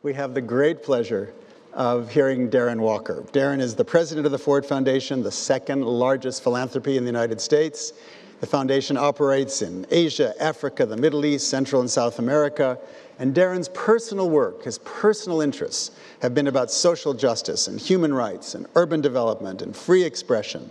we have the great pleasure of hearing Darren Walker. Darren is the president of the Ford Foundation, the second largest philanthropy in the United States. The foundation operates in Asia, Africa, the Middle East, Central and South America. And Darren's personal work, his personal interests, have been about social justice and human rights and urban development and free expression.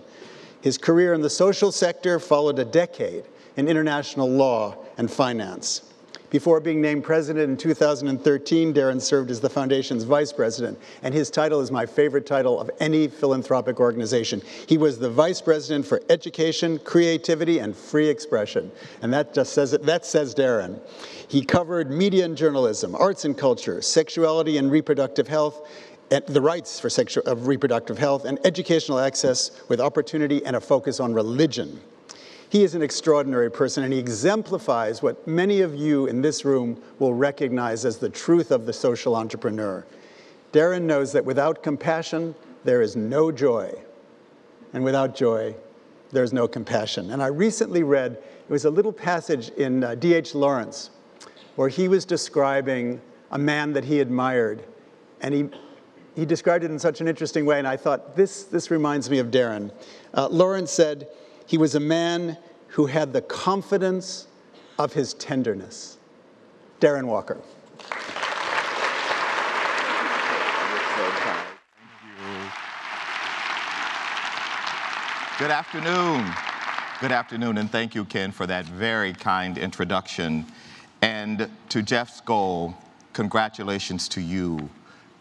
His career in the social sector followed a decade in international law and finance. Before being named president in 2013, Darren served as the foundation's vice president, and his title is my favorite title of any philanthropic organization. He was the vice president for education, creativity, and free expression. And that just says it. That says Darren. He covered media and journalism, arts and culture, sexuality and reproductive health, and the rights for reproductive health, and educational access with opportunity and a focus on religion. He is an extraordinary person, and he exemplifies what many of you in this room will recognize as the truth of the social entrepreneur. Darren knows that without compassion, there is no joy. And without joy, there's no compassion. And I recently read, it was a little passage in D.H. Lawrence, where he was describing a man that he admired. And he described it in such an interesting way, and I thought, this reminds me of Darren. Lawrence said, he was a man who had the confidence of his tenderness. Darren Walker. Good afternoon. Good afternoon, and thank you, Ken, for that very kind introduction. And to Jeff Skoll, congratulations to you.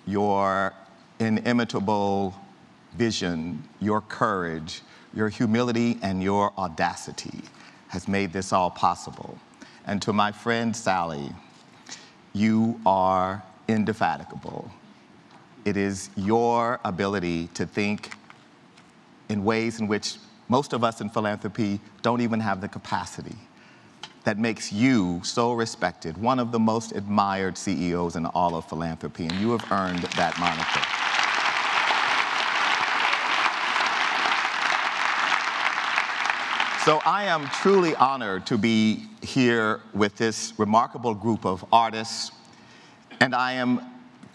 Your inimitable vision, your courage, your humility and your audacity has made this all possible. And to my friend Sally, you are indefatigable. It is your ability to think in ways in which most of us in philanthropy don't even have the capacity that makes you so respected, one of the most admired CEOs in all of philanthropy, and you have earned that moniker. So I am truly honored to be here with this remarkable group of artists, and I am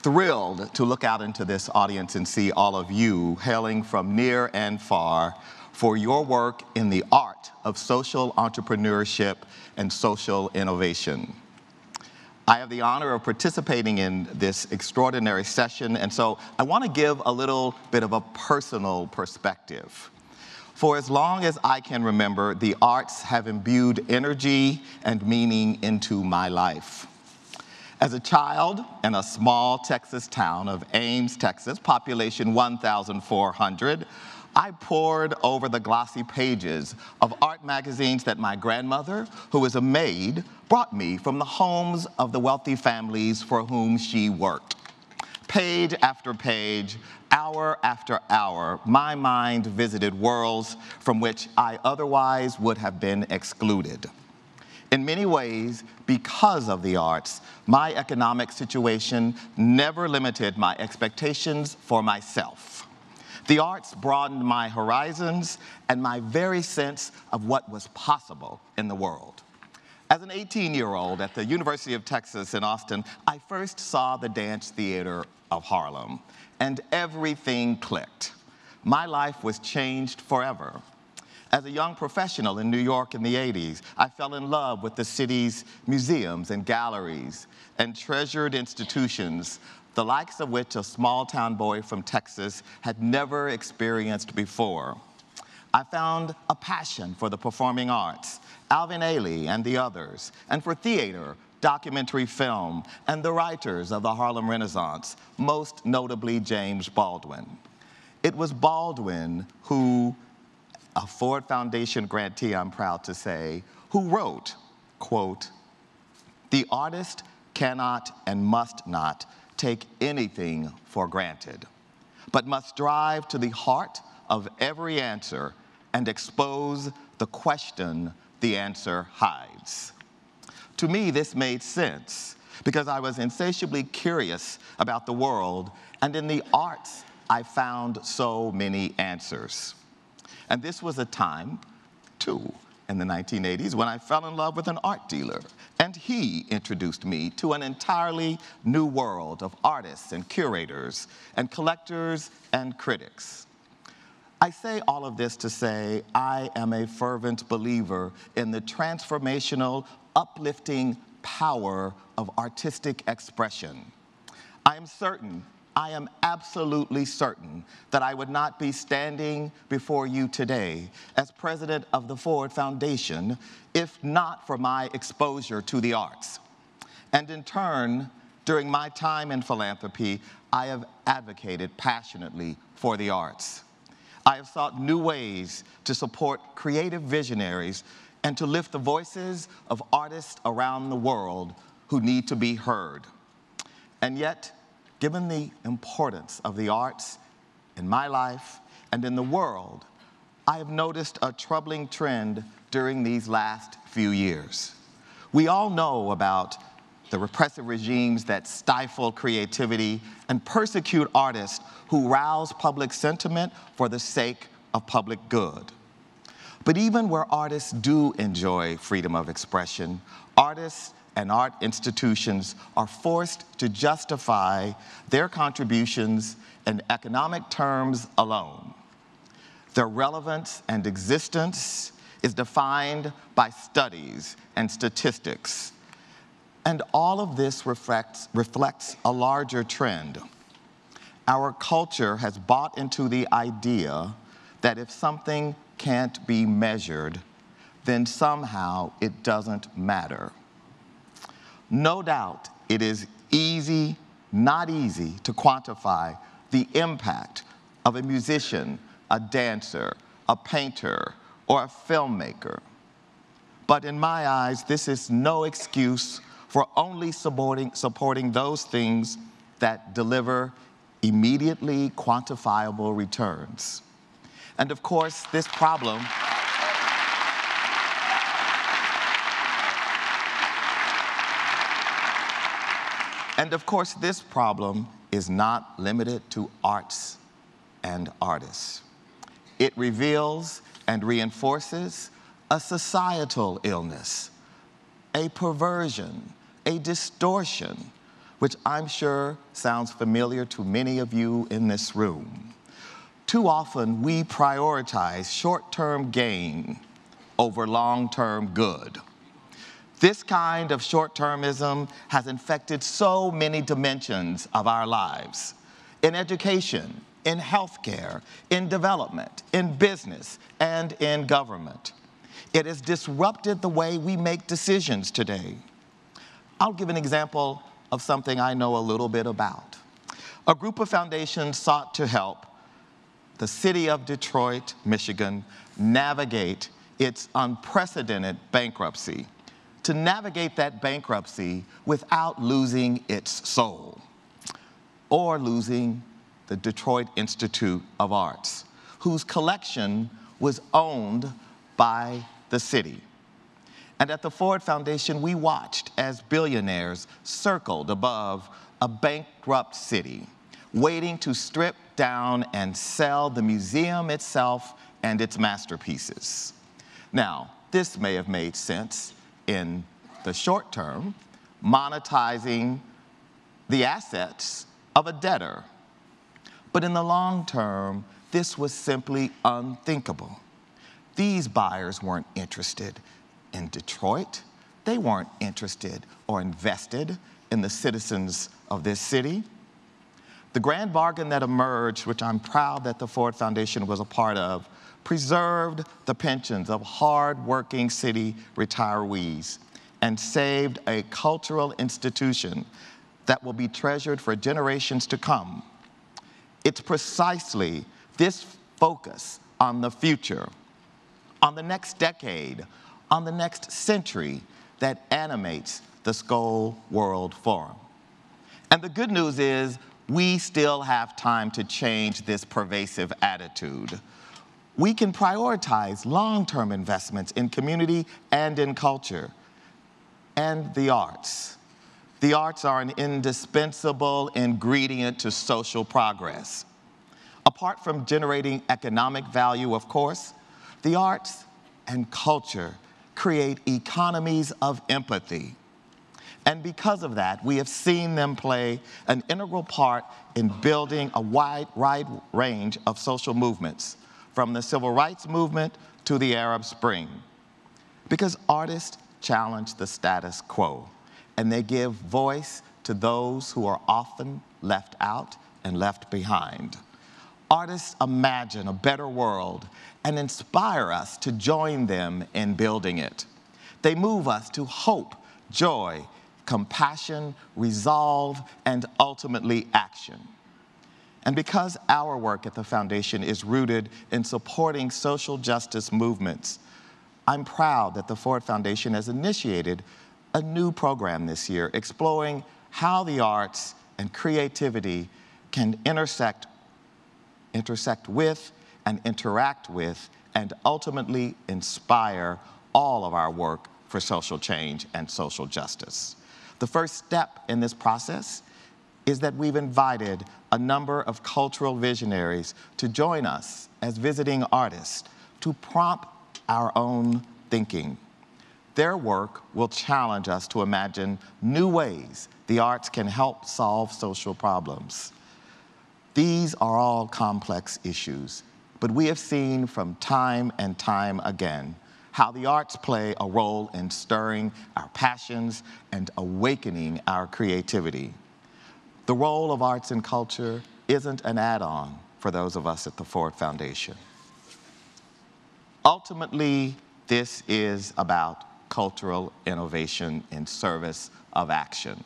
thrilled to look out into this audience and see all of you hailing from near and far for your work in the art of social entrepreneurship and social innovation. I have the honor of participating in this extraordinary session, and so I want to give a little bit of a personal perspective. For as long as I can remember, the arts have imbued energy and meaning into my life. As a child in a small Texas town of Ames, Texas, population 1,400, I pored over the glossy pages of art magazines that my grandmother, who was a maid, brought me from the homes of the wealthy families for whom she worked. Page after page, hour after hour, my mind visited worlds from which I otherwise would have been excluded. In many ways, because of the arts, my economic situation never limited my expectations for myself. The arts broadened my horizons and my very sense of what was possible in the world. As an 18-year-old at the University of Texas in Austin, I first saw the dance theater of Harlem, and everything clicked. My life was changed forever. As a young professional in New York in the 80s, I fell in love with the city's museums and galleries and treasured institutions, the likes of which a small-town boy from Texas had never experienced before. I found a passion for the performing arts, Alvin Ailey and the others, and for theater, documentary film, and the writers of the Harlem Renaissance, most notably James Baldwin. It was Baldwin who, a Ford Foundation grantee, I'm proud to say, who wrote, quote, "The artist cannot and must not take anything for granted, but must drive to the heart of every answer and expose the question the answer hides." To me, this made sense because I was insatiably curious about the world, and in the arts, I found so many answers. And this was a time, too, in the 1980s when I fell in love with an art dealer, and he introduced me to an entirely new world of artists and curators and collectors and critics. I say all of this to say I am a fervent believer in the transformational, uplifting power of artistic expression. I am certain, I am absolutely certain that I would not be standing before you today as president of the Ford Foundation if not for my exposure to the arts. And in turn, during my time in philanthropy, I have advocated passionately for the arts. I have sought new ways to support creative visionaries and to lift the voices of artists around the world who need to be heard. And yet, given the importance of the arts in my life and in the world, I have noticed a troubling trend during these last few years. We all know about the repressive regimes that stifle creativity and persecute artists who rouse public sentiment for the sake of public good. But even where artists do enjoy freedom of expression, artists and art institutions are forced to justify their contributions in economic terms alone. Their relevance and existence is defined by studies and statistics. And all of this reflects a larger trend. Our culture has bought into the idea that if something can't be measured, then somehow it doesn't matter. No doubt it is not easy to quantify the impact of a musician, a dancer, a painter, or a filmmaker. But in my eyes, this is no excuse for only supporting those things that deliver immediately quantifiable returns. And of course, this problem is not limited to arts and artists. It reveals and reinforces a societal illness, a perversion, a distortion, which I'm sure sounds familiar to many of you in this room. Too often, we prioritize short-term gain over long-term good. This kind of short-termism has infected so many dimensions of our lives: in education, in healthcare, in development, in business, and in government. It has disrupted the way we make decisions today. I'll give an example of something I know a little bit about. A group of foundations sought to help the city of Detroit, Michigan, navigate its unprecedented bankruptcy, to navigate that bankruptcy without losing its soul or losing the Detroit Institute of Arts, whose collection was owned by the city. And at the Ford Foundation, we watched as billionaires circled above a bankrupt city, waiting to strip down and sell the museum itself and its masterpieces. Now, this may have made sense in the short term, monetizing the assets of a debtor. But in the long term, this was simply unthinkable. These buyers weren't interested in Detroit. They weren't interested or invested in the citizens of this city. The grand bargain that emerged, which I'm proud that the Ford Foundation was a part of, preserved the pensions of hard-working city retirees and saved a cultural institution that will be treasured for generations to come. It's precisely this focus on the future, on the next decade, on the next century that animates the Skoll World Forum. And the good news is we still have time to change this pervasive attitude. We can prioritize long-term investments in community and in culture and the arts. The arts are an indispensable ingredient to social progress. Apart from generating economic value, of course, the arts and culture create economies of empathy. And because of that, we have seen them play an integral part in building a wide range of social movements, from the civil rights movement to the Arab Spring. Because artists challenge the status quo, and they give voice to those who are often left out and left behind. Artists imagine a better world and inspire us to join them in building it. They move us to hope, joy, compassion, resolve, and ultimately action. And because our work at the Foundation is rooted in supporting social justice movements, I'm proud that the Ford Foundation has initiated a new program this year exploring how the arts and creativity can intersect with and interact with and ultimately inspire all of our work for social change and social justice. The first step in this process is that we've invited a number of cultural visionaries to join us as visiting artists to prompt our own thinking. Their work will challenge us to imagine new ways the arts can help solve social problems. These are all complex issues, but we have seen from time and time again how the arts play a role in stirring our passions and awakening our creativity. The role of arts and culture isn't an add-on for those of us at the Ford Foundation. Ultimately, this is about cultural innovation in service of action.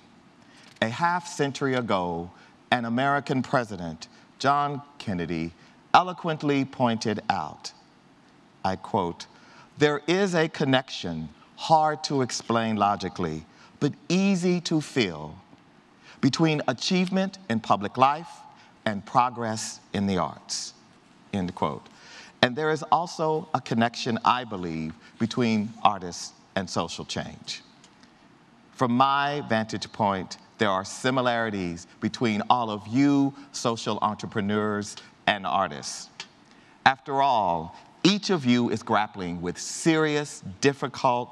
A half-century ago, an American president, John Kennedy, eloquently pointed out, I quote, "There is a connection hard to explain logically, but easy to feel, between achievement in public life and progress in the arts," end quote. And there is also a connection, I believe, between artists and social change. From my vantage point, there are similarities between all of you social entrepreneurs and artists. After all, each of you is grappling with serious, difficult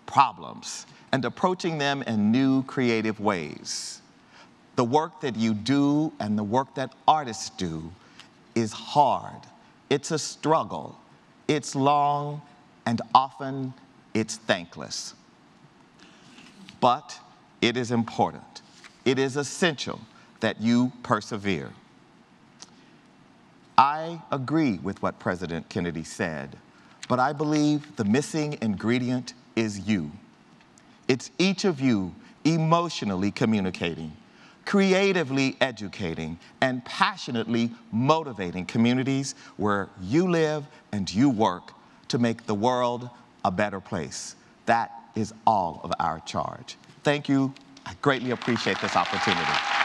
problems and approaching them in new, creative ways. The work that you do and the work that artists do is hard. It's a struggle. It's long, and often it's thankless. But it is important. It is essential that you persevere. I agree with what President Kennedy said, but I believe the missing ingredient is you. It's each of you emotionally communicating, creatively educating, and passionately motivating communities where you live and you work to make the world a better place. That is all of our charge. Thank you. I greatly appreciate this opportunity.